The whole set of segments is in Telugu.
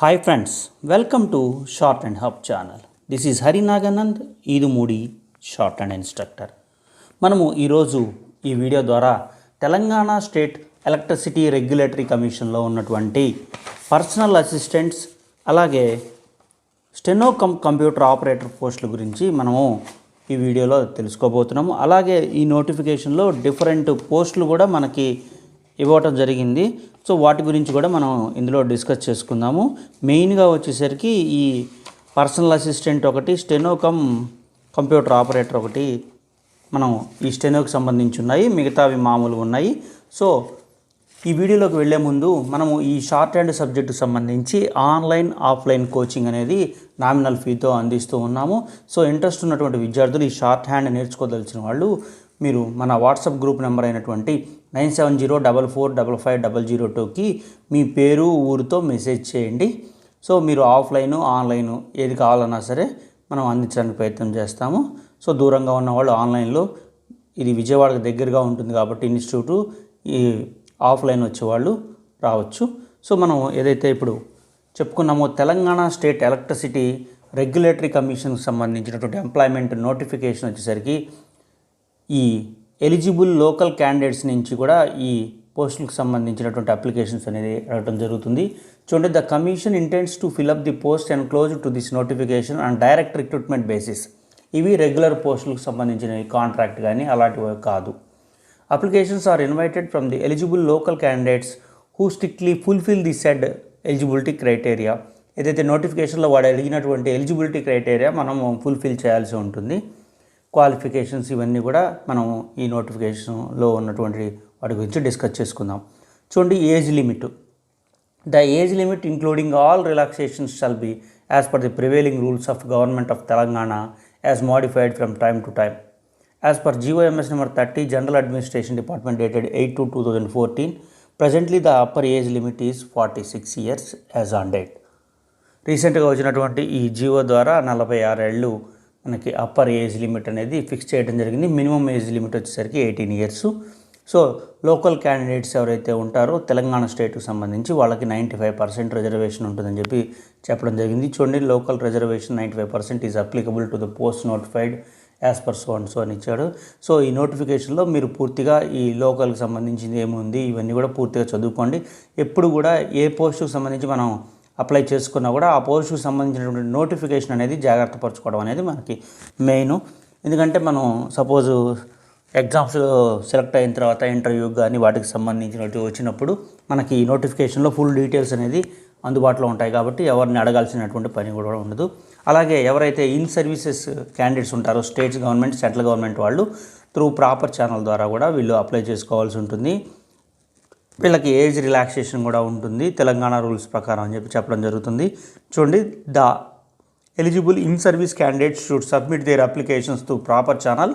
Hi friends, welcome to short and hub channel. This is Hari Naganand, Edumudi short and instructor. మనము ఈరోజు ఈ వీడియో ద్వారా తెలంగాణ స్టేట్ ఎలక్ట్రిసిటీ రెగ్యులేటరీ కమిషన్లో ఉన్నటువంటి పర్సనల్ అసిస్టెంట్స్ అలాగే స్టెనో కంప్యూటర్ ఆపరేటర్ పోస్టుల గురించి మనము ఈ వీడియోలో తెలుసుకోబోతున్నాము. అలాగే ఈ నోటిఫికేషన్లో డిఫరెంట్ పోస్టులు కూడా మనకి ఇవ్వటం జరిగింది. సో వాటి గురించి కూడా మనం ఇందులో డిస్కస్ చేసుకుందాము. మెయిన్గా వచ్చేసరికి ఈ పర్సనల్ అసిస్టెంట్ ఒకటి, స్టెనో కంప్యూటర్ ఆపరేటర్ ఒకటి మనం ఈ స్టెనోకి సంబంధించి ఉన్నాయి, మిగతావి మామూలుగా ఉన్నాయి. సో ఈ వీడియోలోకి వెళ్ళే ముందు మనము ఈ షార్ట్ హ్యాండ్ సబ్జెక్టుకు సంబంధించి ఆన్లైన్ ఆఫ్లైన్ కోచింగ్ అనేది నామినల్ ఫీతో అందిస్తూ ఉన్నాము. సో ఇంట్రెస్ట్ ఉన్నటువంటి విద్యార్థులు ఈ షార్ట్ హ్యాండ్ నేర్చుకోదలిచిన వాళ్ళు మీరు మన వాట్సాప్ గ్రూప్ నెంబర్ అయినటువంటి 9704455002కి మీ పేరు ఊరితో మెసేజ్ చేయండి. సో మీరు ఆఫ్లైన్ ఆన్లైన్ ఏది కావాలన్నా సరే మనం అందించడానికి ప్రయత్నం చేస్తాము. సో దూరంగా ఉన్న వాళ్ళు ఆన్లైన్లో, ఇది విజయవాడకు దగ్గరగా ఉంటుంది కాబట్టి ఇన్స్టిట్యూటు, ఈ ఆఫ్లైన్ వచ్చేవాళ్ళు రావచ్చు. సో మనం ఏదైతే ఇప్పుడు చెప్పుకున్నామో తెలంగాణ స్టేట్ ఎలక్ట్రిసిటీ రెగ్యులేటరీ కమిషన్కి సంబంధించినటువంటి ఎంప్లాయ్మెంట్ నోటిఫికేషన్ వచ్చేసరికి ఈ ఎలిజిబుల్ లోకల్ క్యాండిడేట్స్ నుంచి కూడా ఈ పోస్టులకు సంబంధించినటువంటి అప్లికేషన్స్ అనేది అడగడం జరుగుతుంది. చూడండి, the commission intends to fill up the post and close to this notification and direct recruitment basis. ఇవి రెగ్యులర్ పోస్టులకు సంబంధించిన కాంట్రాక్ట్ కానీ అలాంటివి కాదు. Applications are invited from the eligible local candidates who strictly fulfil the said eligibility criteria. ఏదైతే నోటిఫికేషన్లో వాడు అడిగినటువంటి ఎలిజిబిలిటీ క్రైటీరియా మనం ఫుల్ఫిల్ చేయాల్సి ఉంటుంది. క్వాలిఫికేషన్స్ ఇవన్నీ కూడా మనం ఈ నోటిఫికేషన్లో ఉన్నటువంటి వాటి గురించి డిస్కస్ చేసుకుందాం. చూడండి, age limit. The age limit including all relaxations shall be as per the prevailing rules of government of Telangana as modified from time to time. As per GOMS number 30 general administration department dated 8/2/2014. Presently the upper age limit is 46 years as on date. రీసెంట్గా వచ్చినటువంటి ఈ జియో ద్వారా 46 ఏళ్ళు మనకి అప్పర్ ఏజ్ లిమిట్ అనేది ఫిక్స్ చేయడం జరిగింది. మినిమం ఏజ్ లిమిట్ వచ్చేసరికి 18 years. సో లోకల్ క్యాండిడేట్స్ ఎవరైతే ఉంటారో తెలంగాణ స్టేట్కి సంబంధించి వాళ్ళకి 95% రిజర్వేషన్ ఉంటుందని చెప్పడం జరిగింది. చూడండి, local reservation 95% is applicable to the post notified as per so and so అని ఇచ్చాడు. సో ఈ నోటిఫికేషన్లో మీరు పూర్తిగా ఈ లోకల్కి సంబంధించింది ఏముంది ఇవన్నీ కూడా పూర్తిగా చదువుకోండి. ఎప్పుడు కూడా ఏ పోస్టుకు సంబంధించి మనం అప్లై చేసుకున్నా కూడా ఆ పోస్టుకు సంబంధించినటువంటి నోటిఫికేషన్ అనేది జాగ్రత్త పరచుకోవడం అనేది మనకి మెయిన్. ఎందుకంటే మనం సపోజు ఎగ్జామ్స్లో సెలెక్ట్ అయిన తర్వాత ఇంటర్వ్యూకి కానీ వాటికి సంబంధించినట్టు వచ్చినప్పుడు మనకి ఈ నోటిఫికేషన్లో ఫుల్ డీటెయిల్స్ అనేది అందుబాటులో ఉంటాయి కాబట్టి ఎవరిని అడగాల్సినటువంటి పని కూడా ఉండదు. అలాగే ఎవరైతే ఇన్ సర్వీసెస్ క్యాండిడేట్స్ ఉంటారో స్టేట్ గవర్నమెంట్, సెంట్రల్ గవర్నమెంట్ వాళ్ళు త్రూ ప్రాపర్ ఛానల్ ద్వారా కూడా వీళ్ళు అప్లై చేసుకోవాల్సి ఉంటుంది. వీళ్ళకి ఏజ్ రిలాక్సేషన్ కూడా ఉంటుంది తెలంగాణ రూల్స్ ప్రకారం అని చెప్పడం జరుగుతుంది. చూడండి, the eligible in service candidates should submit their applications to proper channel.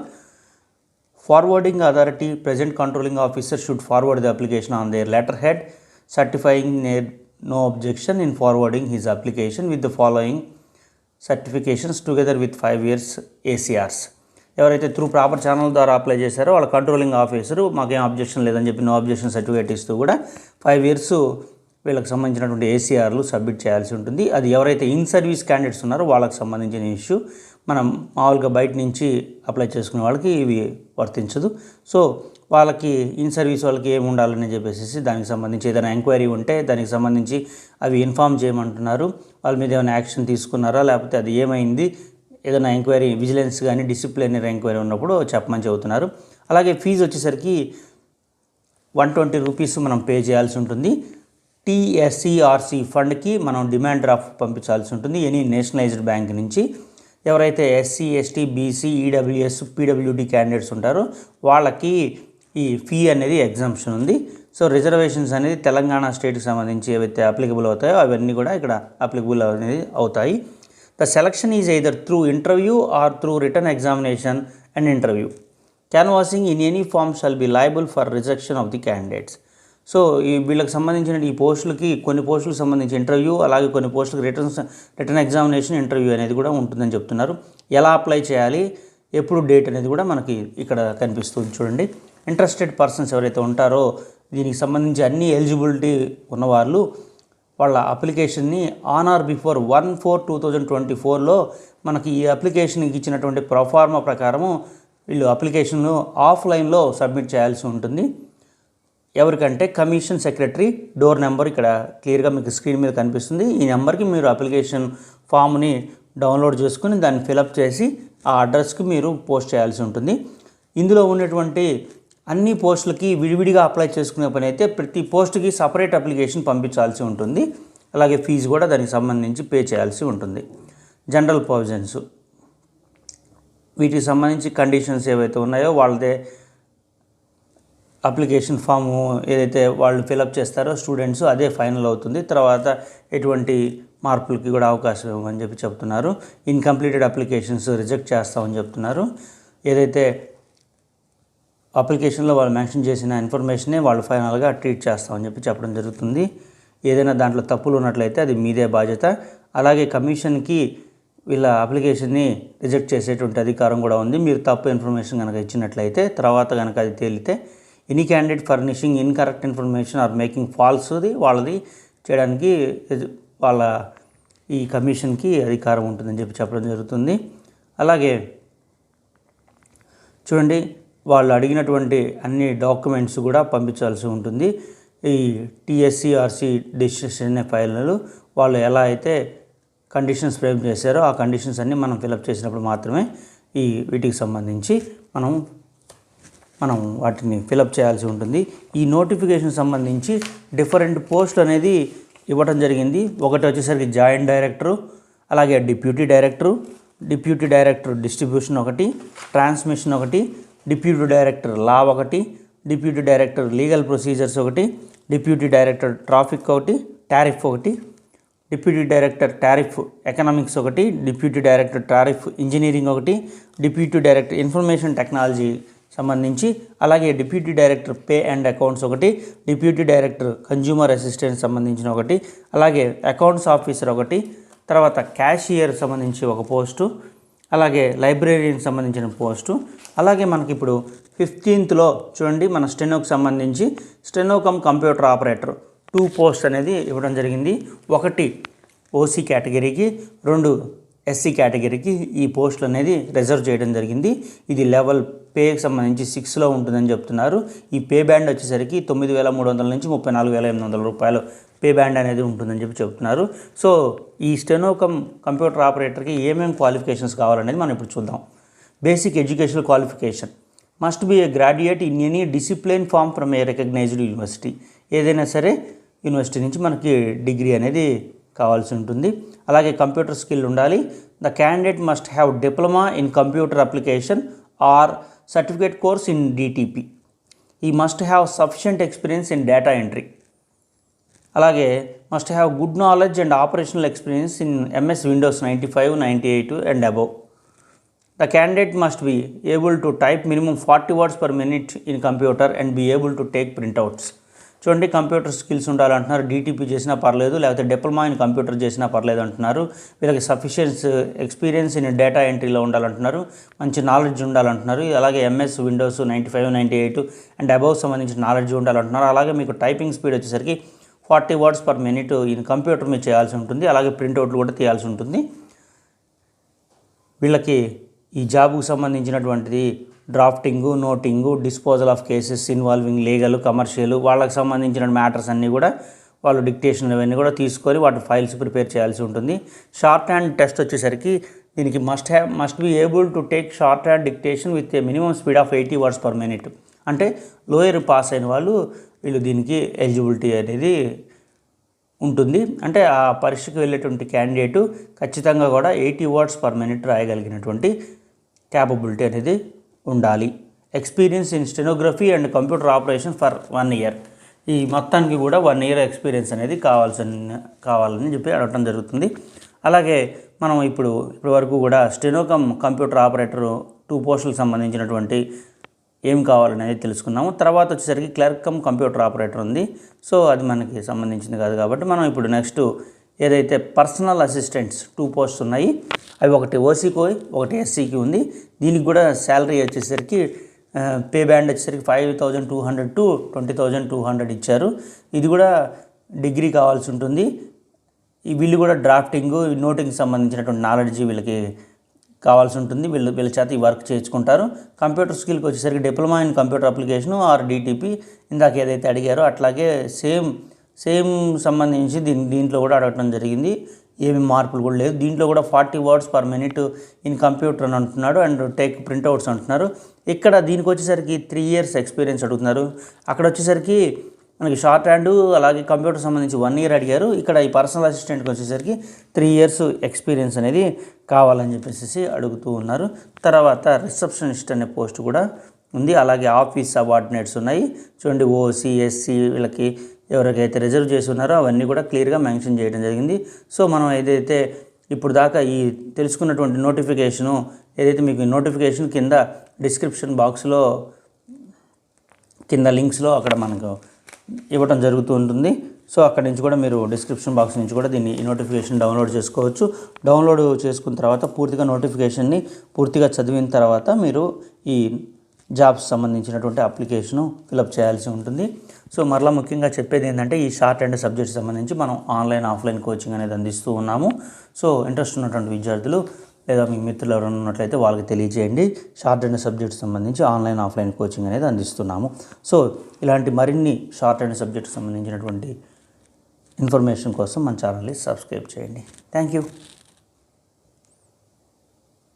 Forwarding authority present controlling officer should forward the application on their letter head certifying no objection in forwarding his application with the following certifications together with 5 years ACRs. ఎవరైతే త్రూ ప్రాపర్ ఛానల్ ద్వారా అప్లై చేశారో వాళ్ళ కంట్రోలింగ్ ఆఫీసరు మాకేం అబ్జెక్షన్ లేదని చెప్పి నో అబ్జెక్షన్ సర్టిఫికేట్ ఇస్తూ కూడా 5 years వీళ్ళకి సంబంధించినటువంటి ACRలు సబ్మిట్ చేయాల్సి ఉంటుంది. అది ఎవరైతే ఇన్ సర్వీస్ క్యాండిడేట్స్ ఉన్నారో వాళ్ళకి సంబంధించిన ఇష్యూ. మనం మామూలుగా బయట నుంచి అప్లై చేసుకునే వాళ్ళకి ఇవి వర్తించదు. సో వాళ్ళకి ఇన్ సర్వీస్ వాళ్ళకి ఏమి ఉండాలని చెప్పేసి దానికి సంబంధించి ఏదైనా ఎంక్వైరీ ఉంటే దానికి సంబంధించి అవి ఇన్ఫామ్ చేయమంటున్నారు. వాళ్ళ మీద ఏమైనా యాక్షన్ తీసుకున్నారా, లేకపోతే అది ఏమైంది, ఏదైనా ఎంక్వైరీ విజిలెన్స్ కానీ డిసిప్లినరీ ఎంక్వైరీ ఉన్నప్పుడు చెప్పమని చెబుతున్నారు. అలాగే ఫీజు వచ్చేసరికి 120 rupees మనం పే చేయాల్సి ఉంటుంది. TSCRC ఫండ్కి మనం డిమాండ్ డ్రాఫ్ట్ పంపించాల్సి ఉంటుంది ఎనీ నేషనలైజ్డ్ బ్యాంక్ నుంచి. ఎవరైతే SC, ST, BC, EWS, PWD candidates ఉంటారో వాళ్ళకి ఈ ఫీ అనేది ఎగ్జామ్షన్ ఉంది. సో రిజర్వేషన్స్ అనేది తెలంగాణ స్టేట్కి సంబంధించి ఏవైతే అప్లికబుల్ అవుతాయో అవన్నీ కూడా ఇక్కడ అప్లికబుల్ అనేది అవుతాయి. The selection is either through interview or through written examination and interview. Canvassing in any form shall be liable for rejection of the candidates. So ఈ వీళ్ళకి సంబంధించిన ఈ పోస్టులకి కొన్ని పోస్టులకు సంబంధించి ఇంటర్వ్యూ, అలాగే కొన్ని పోస్టులకు రిటర్న్ ఎగ్జామినేషన్, ఇంటర్వ్యూ అనేది కూడా ఉంటుందని చెప్తున్నారు. ఎలా అప్లై చేయాలి, ఎప్పుడు డేట్ అనేది కూడా మనకి ఇక్కడ కనిపిస్తుంది. చూడండి, ఇంట్రెస్టెడ్ పర్సన్స్ ఎవరైతే ఉంటారో దీనికి సంబంధించి అన్ని ఎలిజిబిలిటీ ఉన్నవాళ్ళు వాళ్ళ అప్లికేషన్ని ఆన్ ఆర్ బిఫోర్ 1/4/2024లో మనకి ఈ అప్లికేషన్కి ఇచ్చినటువంటి ప్రొఫార్మా ప్రకారము వీళ్ళు అప్లికేషన్ను ఆఫ్లైన్లో సబ్మిట్ చేయాల్సి ఉంటుంది. ఎవరికంటే కమిషన్ సెక్రటరీ డోర్ నెంబర్ ఇక్కడ క్లియర్గా మీకు స్క్రీన్ మీద కనిపిస్తుంది. ఈ నెంబర్కి మీరు అప్లికేషన్ ఫామ్ని డౌన్లోడ్ చేసుకుని దాన్ని ఫిలప్ చేసి ఆ అడ్రస్కి మీరు పోస్ట్ చేయాల్సి ఉంటుంది. ఇందులో ఉన్నటువంటి అన్ని పోస్టులకి విడివిడిగా అప్లై చేసుకునే పని అయితే ప్రతి పోస్ట్కి సపరేట్ అప్లికేషన్ పంపించాల్సి ఉంటుంది. అలాగే ఫీజు కూడా దానికి సంబంధించి పే చేయాల్సి ఉంటుంది. జనరల్ ప్రొవిజన్స్, వీటికి సంబంధించి కండిషన్స్ ఏవైతే ఉన్నాయో వాళ్ళదే అప్లికేషన్ ఫాము ఏదైతే వాళ్ళు ఫిలప్ చేస్తారో స్టూడెంట్స్ అదే ఫైనల్ అవుతుంది. తర్వాత ఎటువంటి మార్పులకి కూడా అవకాశం ఇవ్వమని చెప్పి చెప్తున్నారు. ఇన్కంప్లీటెడ్ అప్లికేషన్స్ రిజెక్ట్ చేస్తామని చెప్తున్నారు. ఏదైతే అప్లికేషన్లో వాళ్ళు మెన్షన్ చేసిన ఇన్ఫర్మేషనే వాళ్ళు ఫైనల్గా ట్రీట్ చేస్తామని చెప్పి చెప్పడం జరుగుతుంది. ఏదైనా దాంట్లో తప్పులు ఉన్నట్లయితే అది మీదే బాధ్యత. అలాగే కమిషన్కి వీళ్ళ అప్లికేషన్ని రిజెక్ట్ చేసేటువంటి అధికారం కూడా ఉంది. మీరు తప్పు ఇన్ఫర్మేషన్ కనుక ఇచ్చినట్లయితే తర్వాత కనుక అది తేలితే any candidate furnishing incorrect information or making ఫాల్స్ది వాళ్ళది చేయడానికి వాళ్ళ ఈ కమిషన్కి అధికారం ఉంటుందని చెప్పి చెప్పడం జరుగుతుంది. అలాగే చూడండి, వాళ్ళు అడిగినటువంటి అన్ని డాక్యుమెంట్స్ కూడా పంపించాల్సి ఉంటుంది. ఈ టీఎస్సీఆర్సీ డెసిషన్ ఫైనల్ వాళ్ళు ఎలా అయితే కండిషన్స్ ఫ్రేమ్ చేశారో ఆ కండిషన్స్ అన్నీ మనం ఫిలప్ చేసినప్పుడు మాత్రమే వీటికి సంబంధించి మనం వాటిని ఫిలప్ చేయాల్సి ఉంటుంది. ఈ నోటిఫికేషన్ సంబంధించి డిఫరెంట్ పోస్టులు అనేది ఇవ్వడం జరిగింది. ఒకటి వచ్చేసరికి జాయింట్ డైరెక్టరు, అలాగే డిప్యూటీ డైరెక్టర్ డిస్ట్రిబ్యూషన్ ఒకటి, ట్రాన్స్మిషన్ ఒకటి, డిప్యూటీ డైరెక్టర్ లా ఒకటి, డిప్యూటీ డైరెక్టర్ లీగల్ ప్రొసీజర్స్ ఒకటి, డిప్యూటీ డైరెక్టర్ ట్రాఫిక్ ఒకటి, టారిఫ్ ఒకటి, డిప్యూటీ డైరెక్టర్ టారిఫ్ ఎకనామిక్స్ ఒకటి, డిప్యూటీ డైరెక్టర్ టారిఫ్ ఇంజనీరింగ్ ఒకటి, డిప్యూటీ డైరెక్టర్ ఇన్ఫర్మేషన్ టెక్నాలజీ సంబంధించి, అలాగే deputy director pay and accounts ఒకటి, డిప్యూటీ డైరెక్టర్ కన్జ్యూమర్ అసిస్టెంట్ సంబంధించిన ఒకటి, అలాగే అకౌంట్స్ ఆఫీసర్ ఒకటి, తర్వాత క్యాషియర్ సంబంధించి ఒక పోస్టు, అలాగే లైబ్రరీకి సంబంధించిన పోస్టు. అలాగే మనకి ఇప్పుడు 15th చూడండి మన స్టెనోకి సంబంధించి స్టెనోకమ్ కంప్యూటర్ ఆపరేటర్ 2 పోస్ట్ అనేది ఇవ్వడం జరిగింది. ఒకటి ఓసీ కేటగిరీకి, 2 ఎస్సీ కేటగిరీకి ఈ పోస్టులు అనేది రిజర్వ్ చేయడం జరిగింది. ఇది లెవెల్ పేకి సంబంధించి 6లో ఉంటుందని చెప్తున్నారు. ఈ పే బ్యాండ్ వచ్చేసరికి 9,300 నుంచి 34,800 రూపాయలు పే బ్యాండ్ అనేది ఉంటుందని చెప్పి చెప్తున్నారు. సో ఈ స్టెనోకమ్ కంప్యూటర్ ఆపరేటర్కి ఏమేమి క్వాలిఫికేషన్స్ కావాలనేది మనం ఇప్పుడు చూద్దాం. Basic educational qualification must be a graduate in any discipline form from a recognised university. ఏదైనా సరే యూనివర్సిటీ నుంచి మనకి డిగ్రీ అనేది కావాల్సి ఉంటుంది. అలాగే కంప్యూటర్ స్కిల్ ఉండాలి. The candidate must have diploma in computer application or certificate course in DTP. He must have sufficient experience in data entry. అలాగే must have good knowledge and operational experience in MS Windows 95, 98 and above. The candidate must be able to type minimum 40 words per minute in computer and be able to take printouts. చూడండి, కంప్యూటర్ స్కిల్స్ ఉండాలంటున్నారు. డిటిపి చేసినా పర్లేదు, లేకపోతే డిప్లొమా ఇన్ కంప్యూటర్ చేసినా పర్లేదు అంటున్నారు. వీళ్ళకి సఫిషియన్స్ ఎక్స్పీరియన్స్ ఇన్ డేటా ఎంట్రీలో ఉండాలంటున్నారు. మంచి నాలెడ్జ్ ఉండాలంటున్నారు. అలాగే ఎంఎస్ విండోస్ 95, 98 అండ్ అబవ్ సంబంధించిన నాలెడ్జ్ ఉండాలంటున్నారు. అలాగే మీకు టైపింగ్ స్పీడ్ వచ్చేసరికి 40 words per minute in computer మీరు చేయాల్సి ఉంటుంది. అలాగే ప్రింట్అవుట్లు కూడా తీయాల్సి ఉంటుంది. వీళ్ళకి ఈ జాబ్కు సంబంధించినటువంటిది drafting, noting, disposal of cases involving legal, commercial, వాళ్ళకి సంబంధించిన మ్యాటర్స్ అన్నీ కూడా వాళ్ళు డిక్టేషన్ ఇవన్నీ కూడా తీసుకొని వాటి ఫైల్స్ ప్రిపేర్ చేయాల్సి ఉంటుంది. షార్ట్ హ్యాండ్ టెస్ట్ వచ్చేసరికి దీనికి must be able to take short hand dictation with a minimum speed of 80 words per minute. అంటే లోయర్ పాస్ అయిన వాళ్ళు వీళ్ళు దీనికి ఎలిజిబిలిటీ అనేది ఉంటుంది. అంటే ఆ పరీక్షకు వెళ్ళేటువంటి క్యాండిడేటు ఖచ్చితంగా కూడా 80 words per minute రాయగలిగినటువంటి క్యాపబిలిటీ అనేది ఉండాలి. Experience in stenography and computer operation for 1 year. ఈ మొత్తానికి కూడా 1 year ఎక్స్పీరియన్స్ అనేది కావాలని చెప్పి అడగటం జరుగుతుంది. అలాగే మనం ఇప్పుడు వరకు కూడా స్టెనోకమ్ కంప్యూటర్ ఆపరేటర్ 2 పోస్టులకు సంబంధించినటువంటి ఏం కావాలనేది తెలుసుకున్నాము. తర్వాత వచ్చేసరికి క్లర్క్ కమ్ కంప్యూటర్ ఆపరేటర్ ఉంది. సో అది మనకి సంబంధించింది కాదు కాబట్టి మనం ఇప్పుడు నెక్స్ట్ ఏదైతే పర్సనల్ అసిస్టెంట్స్ 2 పోస్ట్స్ ఉన్నాయి, అవి ఒకటి ఓసీకి, ఒకటి ఎస్సీకి ఉంది. దీనికి కూడా శాలరీ వచ్చేసరికి పే బ్యాండ్ వచ్చేసరికి 5,200 to 20,200 ఇచ్చారు. ఇది కూడా డిగ్రీ కావాల్సి ఉంటుంది. వీళ్ళు కూడా డ్రాఫ్టింగ్ నోటింగ్కి సంబంధించినటువంటి నాలెడ్జ్ వీళ్ళకి కావాల్సి ఉంటుంది. వీళ్ళ చేత ఈ వర్క్ చేయించుకుంటారు. కంప్యూటర్ స్కిల్కి వచ్చేసరికి diploma in computer application or DTP ఇందాక ఏదైతే అడిగారో అట్లాగే సేమ్ సంబంధించి దీంట్లో కూడా అడగటం జరిగింది. ఏమి మార్పులు కూడా లేదు. దీంట్లో కూడా 40 words per minute in computer అని అంటున్నాడు అండ్ టేక్ ప్రింట్అవుట్స్ అంటున్నారు. ఇక్కడ దీనికి వచ్చేసరికి 3 years ఎక్స్పీరియన్స్ అడుగుతున్నారు. అక్కడ వచ్చేసరికి మనకి షార్ట్ హ్యాండ్ అలాగే కంప్యూటర్ సంబంధించి 1 year అడిగారు. ఇక్కడ ఈ పర్సనల్ అసిస్టెంట్కి వచ్చేసరికి 3 years ఎక్స్పీరియన్స్ అనేది కావాలని చెప్పేసి అడుగుతూ ఉన్నారు. తర్వాత రిసెప్షనిస్ట్ అనే పోస్ట్ కూడా ఉంది. అలాగే ఆఫీస్ సబార్డినేట్స్ ఉన్నాయి. చూడండి, ఓసీ ఎస్సీ వీళ్ళకి ఎవరికైతే రిజర్వ్ చేసి ఉన్నారో అవన్నీ కూడా క్లియర్గా మెన్షన్ చేయడం జరిగింది. సో మనం ఏదైతే ఇప్పుడు దాకా ఈ తెలుసుకున్నటువంటి నోటిఫికేషను ఏదైతే మీకు నోటిఫికేషన్ కింద డిస్క్రిప్షన్ బాక్స్లో కింద లింక్స్లో అక్కడ మనకు ఇవ్వటం జరుగుతూ ఉంటుంది. సో అక్కడి నుంచి కూడా మీరు డిస్క్రిప్షన్ బాక్స్ నుంచి కూడా దీన్ని ఈ నోటిఫికేషన్ డౌన్లోడ్ చేసుకోవచ్చు. డౌన్లోడ్ చేసుకున్న తర్వాత పూర్తిగా నోటిఫికేషన్ని పూర్తిగా చదివిన తర్వాత మీరు ఈ జాబ్స్ సంబంధించినటువంటి అప్లికేషను ఫిలప్ చేయాల్సి ఉంటుంది. సో మరలా ముఖ్యంగా చెప్పేది ఏంటంటే ఈ షార్ట్ అండ్ సబ్జెక్ట్స్ సంబంధించి మనం ఆన్లైన్ ఆఫ్లైన్ కోచింగ్ అనేది అందిస్తూ ఉన్నాము. సో ఇంట్రెస్ట్ ఉన్నటువంటి విద్యార్థులు లేదా మీ మిత్రులు ఎవరైనా ఉన్నట్లయితే వాళ్ళకి తెలియజేయండి. షార్ట్ అండ్ సబ్జెక్ట్స్ సంబంధించి ఆన్లైన్ ఆఫ్లైన్ కోచింగ్ అనేది అందిస్తున్నాము. సో ఇలాంటి మరిన్ని షార్ట్ అండ్ సబ్జెక్ట్స్ సంబంధించినటువంటి ఇన్ఫర్మేషన్ కోసం మన ఛానల్ని సబ్స్క్రైబ్ చేయండి. Thank you.